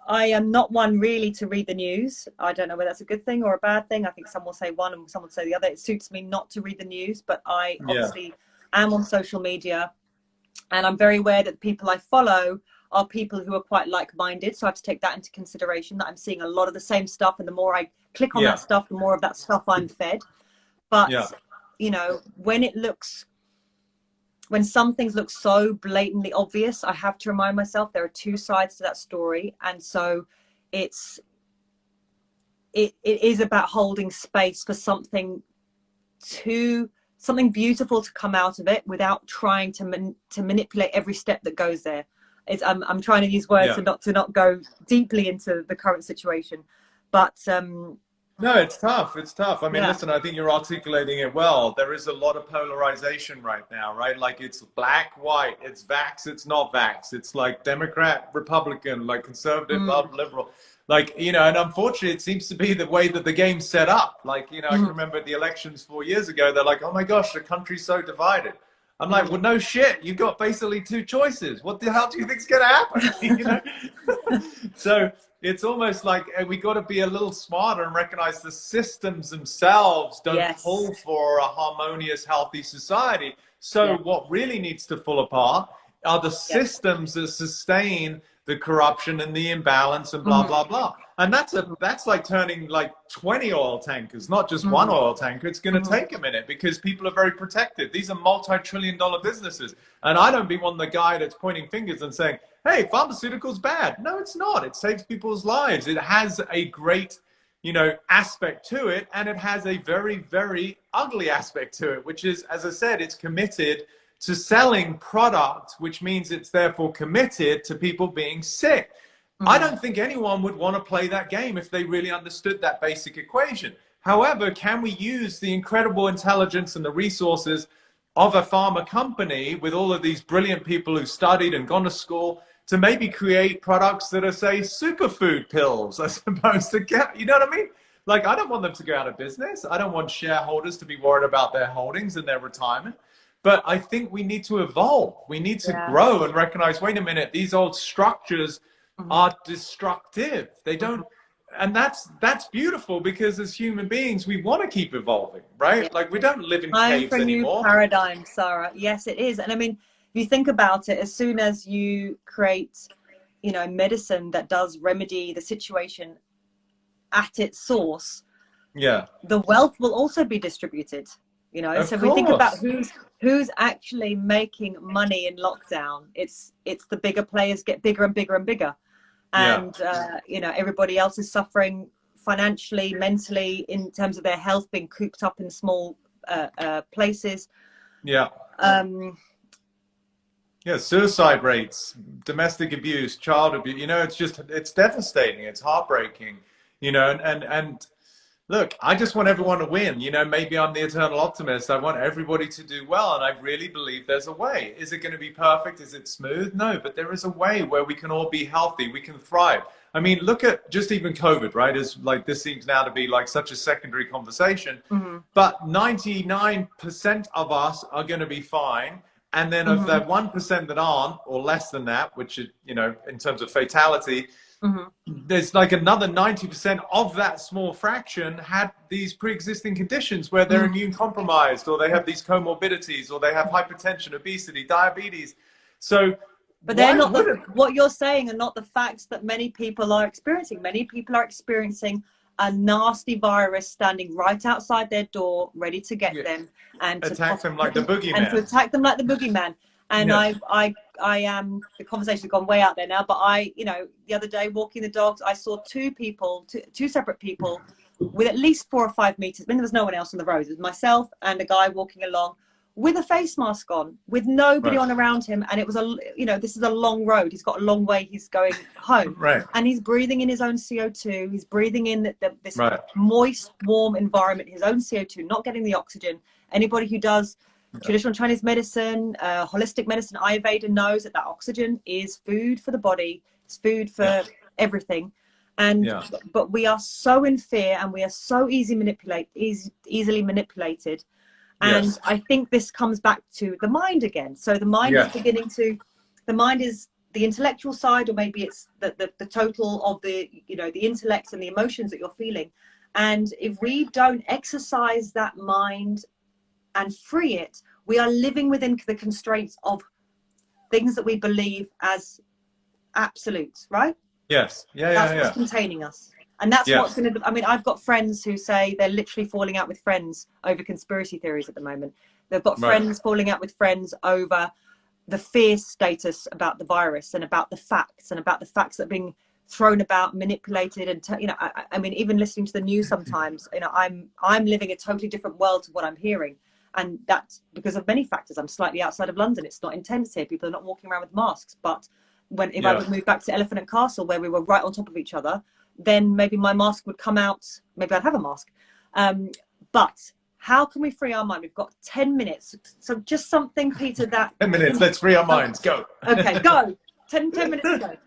I am not one really to read the news. I don't know whether that's a good thing or a bad thing. I think some will say one and some will say the other. It suits me not to read the news, but I obviously am on social media, and I'm very aware that the people I follow are people who are quite like-minded. So I have to take that into consideration, that I'm seeing a lot of the same stuff, and the more I click on that stuff, the more of that stuff I'm fed. But you know, when some things look so blatantly obvious, I have to remind myself there are two sides to that story. And so it is about holding space for something beautiful to come out of it, without trying to manipulate every step that goes there. I'm trying to use words to not go deeply into the current situation, but no, it's tough. It's tough. I mean, listen, I think you're articulating it well. There is a lot of polarization right now, right? Like it's black, white, it's vax, it's not vax. It's like Democrat, Republican, like conservative, liberal. Like, you know, and unfortunately, it seems to be the way that the game's set up. Like, you know, I can remember the elections 4 years ago. They're like, oh my gosh, the country's so divided. I'm like, well, no shit. You've got basically two choices. What the hell do you think's going to happen? You know? So it's almost like we got to be a little smarter and recognize the systems themselves don't pull for a harmonious, healthy society. So what really needs to fall apart are the systems that sustain the corruption and the imbalance and blah, blah, blah. And that's like turning like 20 oil tankers, not just one oil tanker. It's going to take a minute because people are very protected. These are multi-trillion-dollar businesses. And I don't be one of the guy that's pointing fingers and saying, hey, pharmaceuticals bad. No, it's not. It saves people's lives. It has a great, you know, aspect to it. And it has a very, very ugly aspect to it, which is, as I said, it's committed to selling products, which means it's therefore committed to people being sick. I don't think anyone would want to play that game if they really understood that basic equation. However, can we use the incredible intelligence and the resources of a pharma company with all of these brilliant people who studied and gone to school to maybe create products that are, say, superfood pills as opposed to, you know what I mean? Like, I don't want them to go out of business. I don't want shareholders to be worried about their holdings and their retirement. But I think we need to evolve. We need to grow and recognize, wait a minute, these old structures are destructive. They don't, and that's beautiful because as human beings, we want to keep evolving, right? Yeah. Like we don't live in caves anymore. New paradigm, Sarah. Yes, it is. And I mean, if you think about it, as soon as you create, you know, medicine that does remedy the situation at its source, the wealth will also be distributed. You know, so we think about who's actually making money in lockdown. It's the bigger players get bigger and bigger and bigger, and you know, everybody else is suffering financially, mentally, in terms of their health, being cooped up in small places. Suicide rates, domestic abuse, child abuse. You know, it's devastating. It's heartbreaking. You know, and look, I just want everyone to win. You know, maybe I'm the eternal optimist. I want everybody to do well. And I really believe there's a way. Is it going to be perfect? Is it smooth? No, but there is a way where we can all be healthy. We can thrive. I mean, look at just even COVID, right? Is like, this seems now to be like such a secondary conversation, but 99% of us are going to be fine. And then of that 1% that aren't, or less than that, which is, you know, in terms of fatality, there's like another 90% of that small fraction had these pre-existing conditions where they're immune compromised, or they have these comorbidities, or they have hypertension, obesity, diabetes. So, but they're not what you're saying are not the facts that many people are experiencing. Many people are experiencing a nasty virus standing right outside their door, ready to get them and attack them like the boogeyman. And to attack them like the boogeyman. And I am, the conversation's gone way out there now, but you know, the other day walking the dogs, I saw two separate people with at least 4 or 5 meters. I mean, there was no one else on the road. It was myself and a guy walking along with a face mask on, with nobody on around him. And it was this is a long road. He's got a long way. He's going home, and he's breathing in his own CO2. He's breathing in this moist, warm environment, his own CO2, not getting the oxygen. Anybody who does traditional Chinese medicine, holistic medicine, Ayurveda knows that oxygen is food for the body. It's food for everything. And but we are so in fear, and we are so easily manipulated. And I think this comes back to the mind again. So the mind is the mind is the intellectual side, or maybe it's the total of the intellect and the emotions that you're feeling. And if we don't exercise that mind and free it, we are living within the constraints of things that we believe as absolute, right? Yes. That's what's containing us. And that's what's going to, I mean, I've got friends who say they're literally falling out with friends over conspiracy theories at the moment. They've got friends falling out with friends over the fear status about the virus and about the facts that are being thrown about, manipulated. And, I mean, even listening to the news sometimes, I'm living a totally different world to what I'm hearing. And that's because of many factors. I'm slightly outside of London. It's not intense here. People are not walking around with masks. But if I would move back to Elephant and Castle, where we were right on top of each other, then maybe my mask would come out. Maybe I'd have a mask. But how can we free our mind? We've got 10 minutes. So just something, Peter, that... 10 minutes. Let's free our minds. Go. Okay, go. 10 minutes to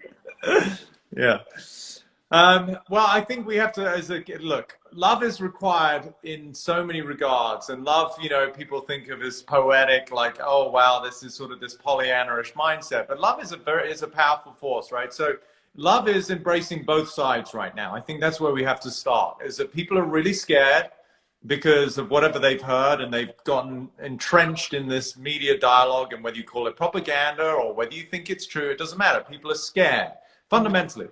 go. Well, I think we have to, look, love is required in so many regards. And love, people think of as poetic, like, oh, wow, this is sort of this Pollyanna-ish mindset. But love is a powerful force, right? So love is embracing both sides right now. I think that's where we have to start, is that people are really scared because of whatever they've heard, and they've gotten entrenched in this media dialogue, and whether you call it propaganda or whether you think it's true, it doesn't matter. People are scared. fundamentally.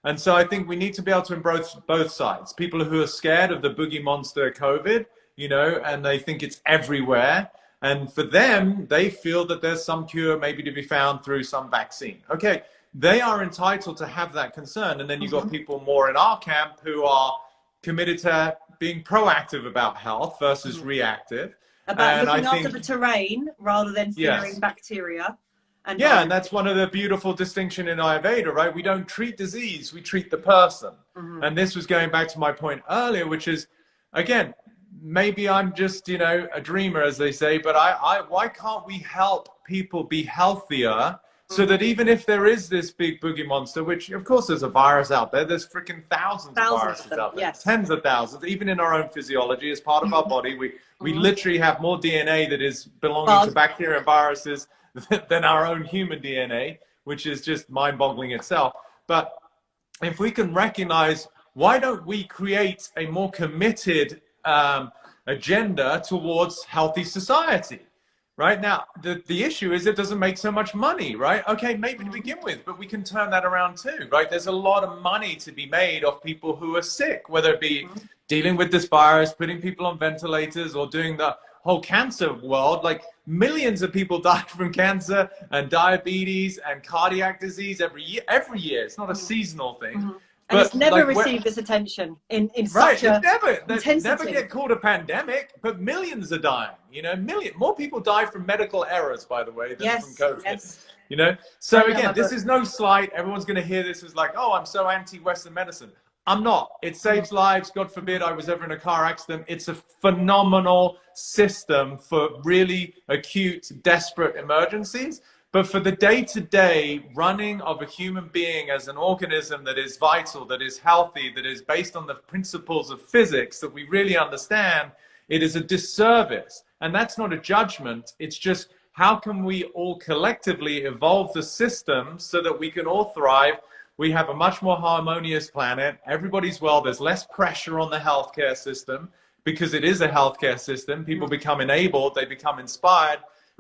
And so I think we need to be able to embrace both sides. People who are scared of the boogie monster COVID, you know, and they think it's everywhere. And for them, they feel that there's some cure maybe to be found through some vaccine. Okay, they are entitled to have that concern. And then you've got people more in our camp who are committed to being proactive about health versus reactive. About looking after the terrain rather than fearing bacteria. And and that's one of the beautiful distinction in Ayurveda, right? We don't treat disease, we treat the person. And this was going back to my point earlier, which is, again, maybe I'm just, you know, a dreamer, as they say, but why can't we help people be healthier so that even if there is this big boogie monster, which of course there's a virus out there, there's freaking thousands of viruses out there, tens of thousands, even in our own physiology, as part of our body, we literally have more DNA that is belonging to bacteria and viruses than our own human DNA, which is just mind-boggling itself. But if we can recognize, why don't we create a more committed agenda towards healthy society? Right now, the issue is it doesn't make so much money, right? Okay, maybe to begin with, but we can turn that around too, right? There's a lot of money to be made off people who are sick, whether it be dealing with this virus, putting people on ventilators, or doing the whole cancer world. Like, millions of people die from cancer and diabetes and cardiac disease every year. It's not a seasonal thing. And it's never received this attention in such a intensity. Never get called a pandemic, but millions are dying. You know, more people die from medical errors, by the way, than from COVID. You know, so again, this is no slight. Everyone's going to hear this as like, oh, I'm so anti-Western medicine. I'm not. It saves lives. God forbid I was ever in a car accident. It's a phenomenal system for really acute, desperate emergencies. But for the day-to-day running of a human being as an organism that is vital, that is healthy, that is based on the principles of physics that we really understand, it is a disservice. And that's not a judgment. It's just, how can we all collectively evolve the system so that we can all thrive? We have a much more harmonious planet. Everybody's well. There's less pressure on the healthcare system because it is a healthcare system. People become enabled. They become inspired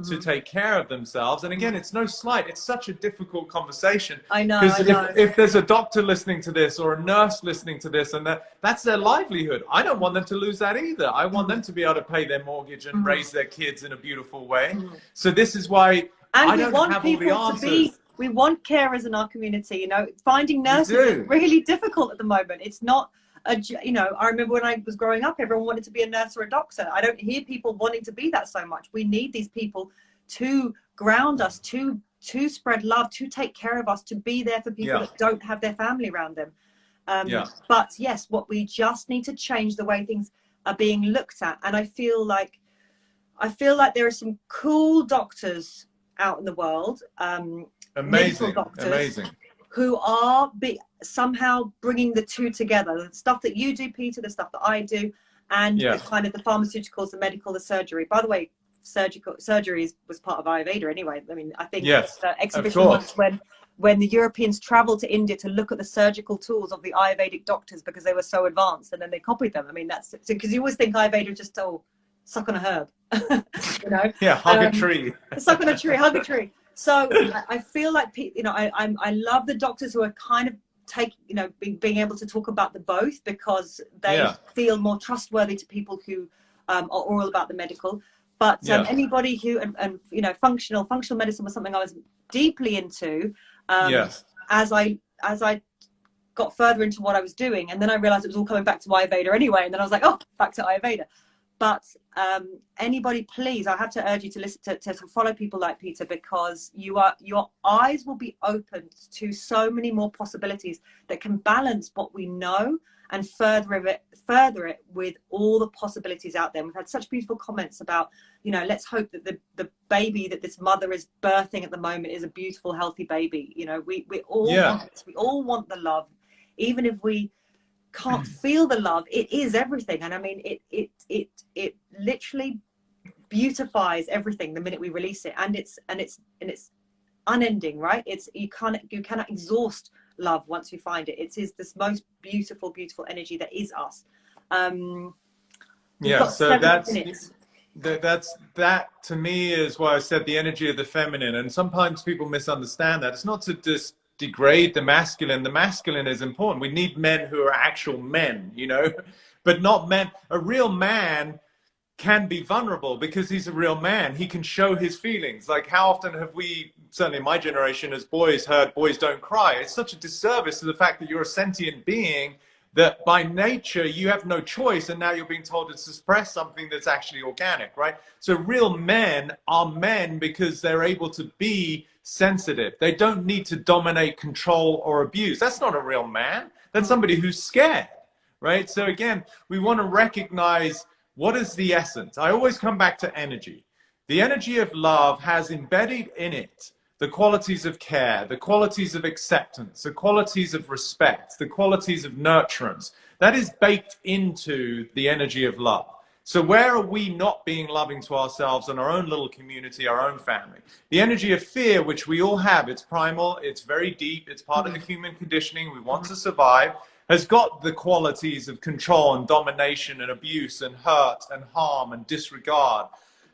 to take care of themselves. And again, it's no slight. It's such a difficult conversation. I know. Because if there's a doctor listening to this or a nurse listening to this, and that's their livelihood, I don't want them to lose that either. I want them to be able to pay their mortgage and raise their kids in a beautiful way. So this is why I don't have all the answers. We want carers in our community. You know, finding nurses is really difficult at the moment. It's not you know, I remember when I was growing up, everyone wanted to be a nurse or a doctor. I don't hear people wanting to be that so much. We need these people to ground us, to spread love, to take care of us, to be there for people that don't have their family around them. But yes, what we just need to change the way things are being looked at. And I feel like there are some cool doctors out in the world, amazing who are somehow bringing the two together. The stuff that you do, Peter, the stuff that I do, and the kind of the pharmaceuticals, the medical, the surgery. By the way, surgery was part of Ayurveda anyway. I mean, I think the exhibition was when the Europeans traveled to India to look at the surgical tools of the Ayurvedic doctors because they were so advanced, and then they copied them. I mean, that's because you always think Ayurveda just suck on a herb, you know? Hug a tree. Suck on a tree, hug a tree. So I feel like, you know, I love the doctors who are kind of being able to talk about the both, because they feel more trustworthy to people who are all about the medical. But anybody who, and you know, functional medicine was something I was deeply into as I got further into what I was doing. And then I realized it was all coming back to Ayurveda anyway. And then I was like, oh, back to Ayurveda. But anybody, please, I have to urge you to listen to follow people like Peter, because your eyes will be opened to so many more possibilities that can balance what we know and further it with all the possibilities out there. We've had such beautiful comments about, you know, let's hope that the baby that this mother is birthing at the moment is a beautiful, healthy baby. You know, we all want the love, even if we can't feel the love. It is everything. And I mean, it literally beautifies everything the minute we release it, and it's unending, right? You cannot exhaust love once you find it. It is this most beautiful energy that is us. So that to me is why I said the energy of the feminine. And sometimes people misunderstand that. It's not to degrade the masculine. The masculine is important. We need men who are actual men, you know, but not men. A real man can be vulnerable because he's a real man. He can show his feelings. Like, how often have we, certainly in my generation as boys, heard boys don't cry? It's such a disservice to the fact that you're a sentient being, that by nature you have no choice, and now you're being told to suppress something that's actually organic, right? So real men are men because they're able to be sensitive. They don't need to dominate, control, or abuse. That's not a real man. That's somebody who's scared, right? So again, we want to recognize, what is the essence? I always come back to energy. The energy of love has embedded in it the qualities of care, the qualities of acceptance, the qualities of respect, the qualities of nurturance. That is baked into the energy of love. So where are we not being loving to ourselves and our own little community, our own family? The energy of fear, which we all have, it's primal, it's very deep, it's part of the human conditioning, we want to survive, has got the qualities of control and domination and abuse and hurt and harm and disregard.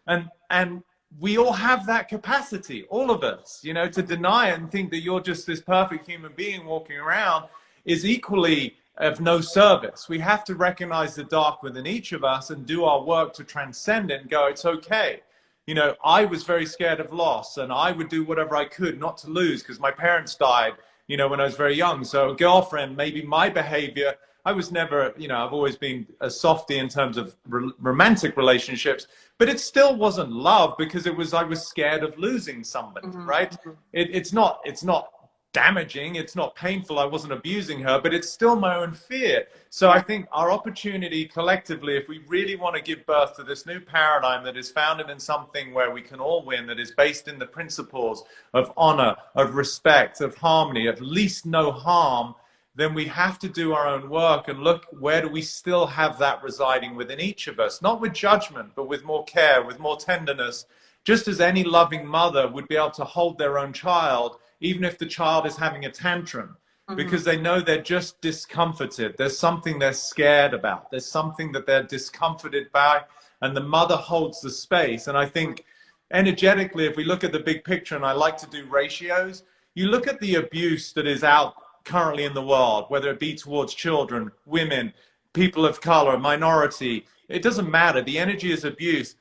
And we all have that capacity, all of us, you know. To deny it and think that you're just this perfect human being walking around is equally of no service. We have to recognize the dark within each of us and do our work to transcend it and go, it's okay. You know, I was very scared of loss, and I would do whatever I could not to lose because my parents died, you know, when I was very young. So a girlfriend, maybe my behavior, I was never, you know, I've always been a softie in terms of romantic relationships, but it still wasn't love because it was, I was scared of losing somebody, right? It's not damaging, it's not painful, I wasn't abusing her, but it's still my own fear. So I think our opportunity collectively, if we really want to give birth to this new paradigm that is founded in something where we can all win, that is based in the principles of honor, of respect, of harmony, of least no harm, then we have to do our own work and look, where do we still have that residing within each of us? Not with judgment, but with more care, with more tenderness, just as any loving mother would be able to hold their own child, even if the child is having a tantrum, because they know they're just discomforted. There's something they're scared about. There's something that they're discomforted by, and the mother holds the space. And I think energetically, if we look at the big picture, and I like to do ratios, you look at the abuse that is out currently in the world, whether it be towards children, women, people of color, minority, it doesn't matter. The energy is abuse.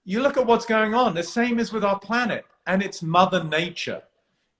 You look at what's going on, the same as with our planet, and it's Mother Nature.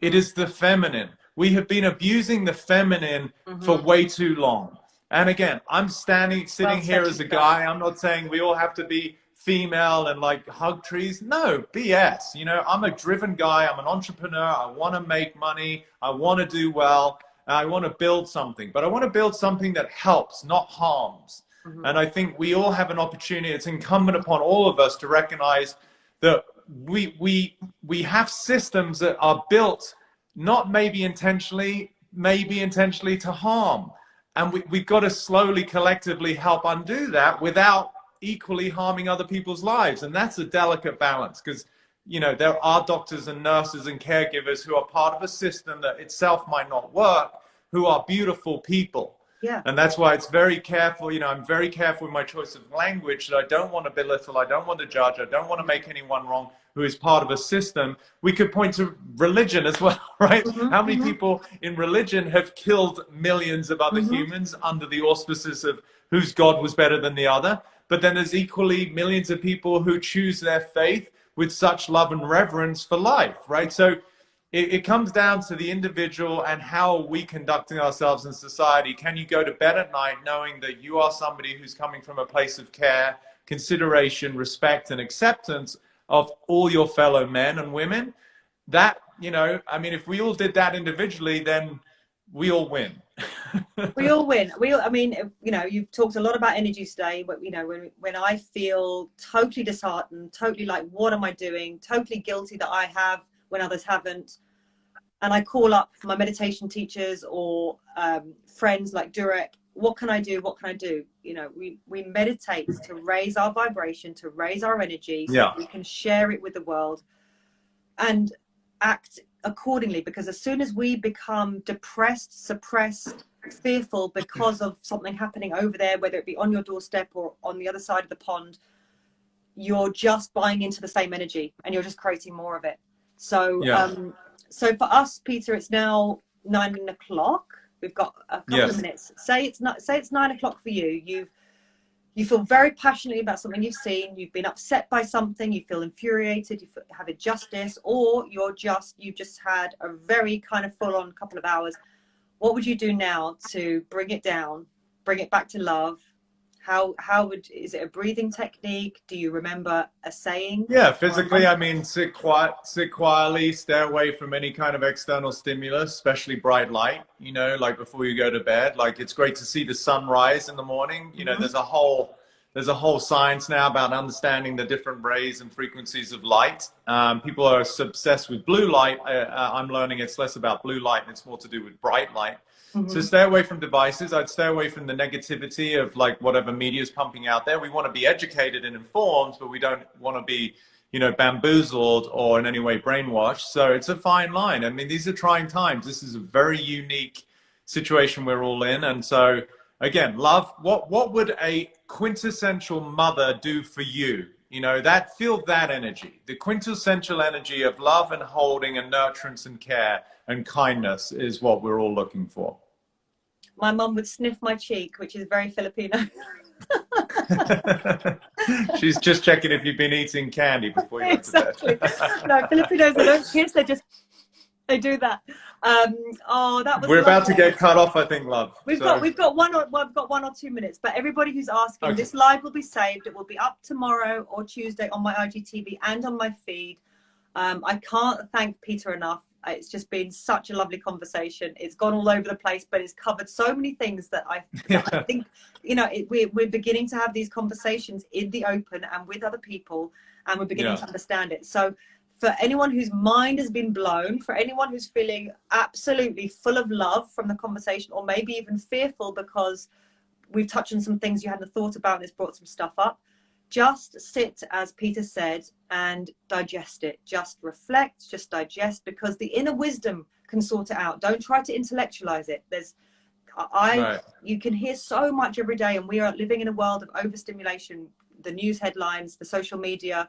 It is the feminine. We have been abusing the feminine for way too long. And again, I'm sitting here as a guy. I'm not saying we all have to be female and like hug trees. No, BS. You know, I'm a driven guy. I'm an entrepreneur. I want to make money. I want to do well. I want to build something, but I want to build something that helps, not harms. And I think we all have an opportunity. It's incumbent upon all of us to recognize that we have systems that are built not maybe intentionally to harm. And we've got to slowly, collectively help undo that without equally harming other people's lives. And that's a delicate balance, because, you know, there are doctors and nurses and caregivers who are part of a system that itself might not work, who are beautiful people. Yeah. And that's why it's very careful. You know, I'm very careful with my choice of language, that I don't want to belittle, I don't want to judge, I don't want to make anyone wrong who is part of a system. We could point to religion as well, right? How many people in religion have killed millions of other humans under the auspices of whose God was better than the other? But then there's equally millions of people who choose their faith with such love and reverence for life, right? So it comes down to the individual and how are we conducting ourselves in society. Can you go to bed at night knowing that you are somebody who's coming from a place of care, consideration, respect, and acceptance of all your fellow men and women? That, you know, I mean, if we all did that individually, then we all win. We all win. I mean, you know, you've talked a lot about energy today, but, you know, when I feel totally disheartened, totally like, what am I doing? Totally guilty that I have when others haven't. And I call up my meditation teachers or friends like Durek. What can I do? What can I do? You know, we meditate to raise our vibration, to raise our energy, so that we can share it with the world and act accordingly. Because as soon as we become depressed, suppressed, fearful because of something happening over there, whether it be on your doorstep or on the other side of the pond, you're just buying into the same energy and you're just creating more of it. So so for us, Peter, it's now 9 o'clock. We've got a couple of minutes. Say it's 9 o'clock for you. You feel very passionately about something you've seen. You've been upset by something. You feel infuriated. You have injustice, or you've just had a very kind of full-on couple of hours. What would you do now to bring it down, bring it back to love? Is it a breathing technique? Do you remember a saying? Yeah, physically, I mean, sit quietly, stay away from any kind of external stimulus, especially bright light, you know, like before you go to bed. Like, it's great to see the sun rise in the morning. You know, there's a whole science now about understanding the different rays and frequencies of light. People are obsessed with blue light. I'm learning it's less about blue light and it's more to do with bright light. So stay away from devices. I'd stay away from the negativity of like whatever media is pumping out there. We want to be educated and informed, but we don't want to be, you know, bamboozled or in any way brainwashed. So it's a fine line. I mean, these are trying times. This is a very unique situation we're all in. And so again, love, what would a quintessential mother do for you? You know, feel that energy, the quintessential energy of love and holding and nurturance and care and kindness is what we're all looking for. My mum would sniff my cheek, which is very Filipino. She's just checking if you've been eating candy before you went to bed. No, Filipinos, they don't kiss, they do that. Oh, that was We're lovely. about to get cut off, I think, love. We've got 1 or 2 minutes, but everybody who's asking, this live will be saved. It will be up tomorrow or Tuesday on my IGTV and on my feed. I can't thank Peter enough. It's just been such a lovely conversation. It's gone all over the place, but it's covered so many things that I think, you know, we're beginning to have these conversations in the open and with other people, and we're beginning to understand it. So for anyone whose mind has been blown, for anyone who's feeling absolutely full of love from the conversation, or maybe even fearful because we've touched on some things you hadn't thought about and it's brought some stuff up, just sit, as Peter said, and digest it. Just reflect, just digest, because the inner wisdom can sort it out. Don't try to intellectualize it. You can hear so much every day, and we are living in a world of overstimulation. The news headlines, the social media,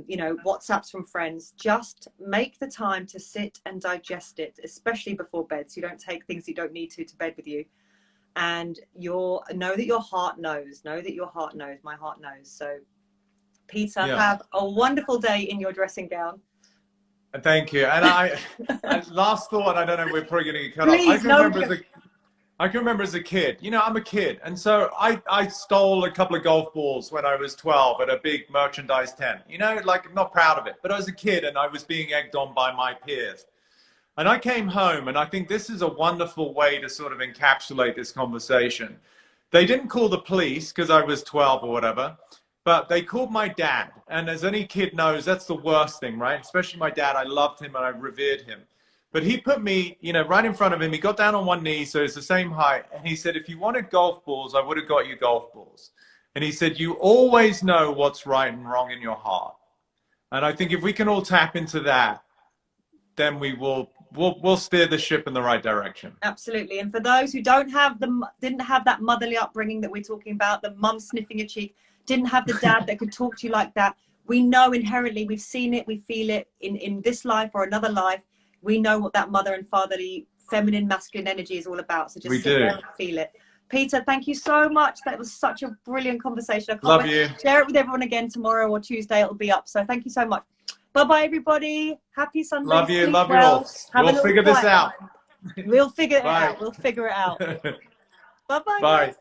you know, WhatsApps from friends. Just make the time to sit and digest it, especially before bed, so you don't take things you don't need to bed with you. And know that your heart knows. Know that your heart knows. My heart knows. So, Peter, have a wonderful day in your dressing gown. Thank you. And last thought, I don't know, we're probably going to get cut off. I can remember as a kid, you know, I'm a kid. And so I stole a couple of golf balls when I was 12 at a big merchandise tent. You know, like, I'm not proud of it, but I was a kid and I was being egged on by my peers. And I came home, and I think this is a wonderful way to sort of encapsulate this conversation. They didn't call the police because I was 12 or whatever, but they called my dad. And as any kid knows, that's the worst thing, right? Especially my dad. I loved him and I revered him. But he put me, you know, right in front of him. He got down on one knee, so it's the same height. And he said, if you wanted golf balls, I would have got you golf balls. And he said, you always know what's right and wrong in your heart. And I think if we can all tap into that, then we'll steer the ship in the right direction. Absolutely. And for those who didn't have that motherly upbringing that we're talking about, the mum sniffing your cheek, didn't have the dad that could talk to you like that, we know inherently, we've seen it, we feel it in this life or another life. We know what that mother and fatherly, feminine, masculine energy is all about. So just sit there and feel it. Peter, thank you so much. That was such a brilliant conversation. I can't wait to share it with everyone again tomorrow or Tuesday. It'll be up. So thank you so much. Bye-bye, everybody. Happy Sunday. Love you. Love you all. We'll figure this out. We'll figure it out. We'll figure it out. Bye-bye. Bye.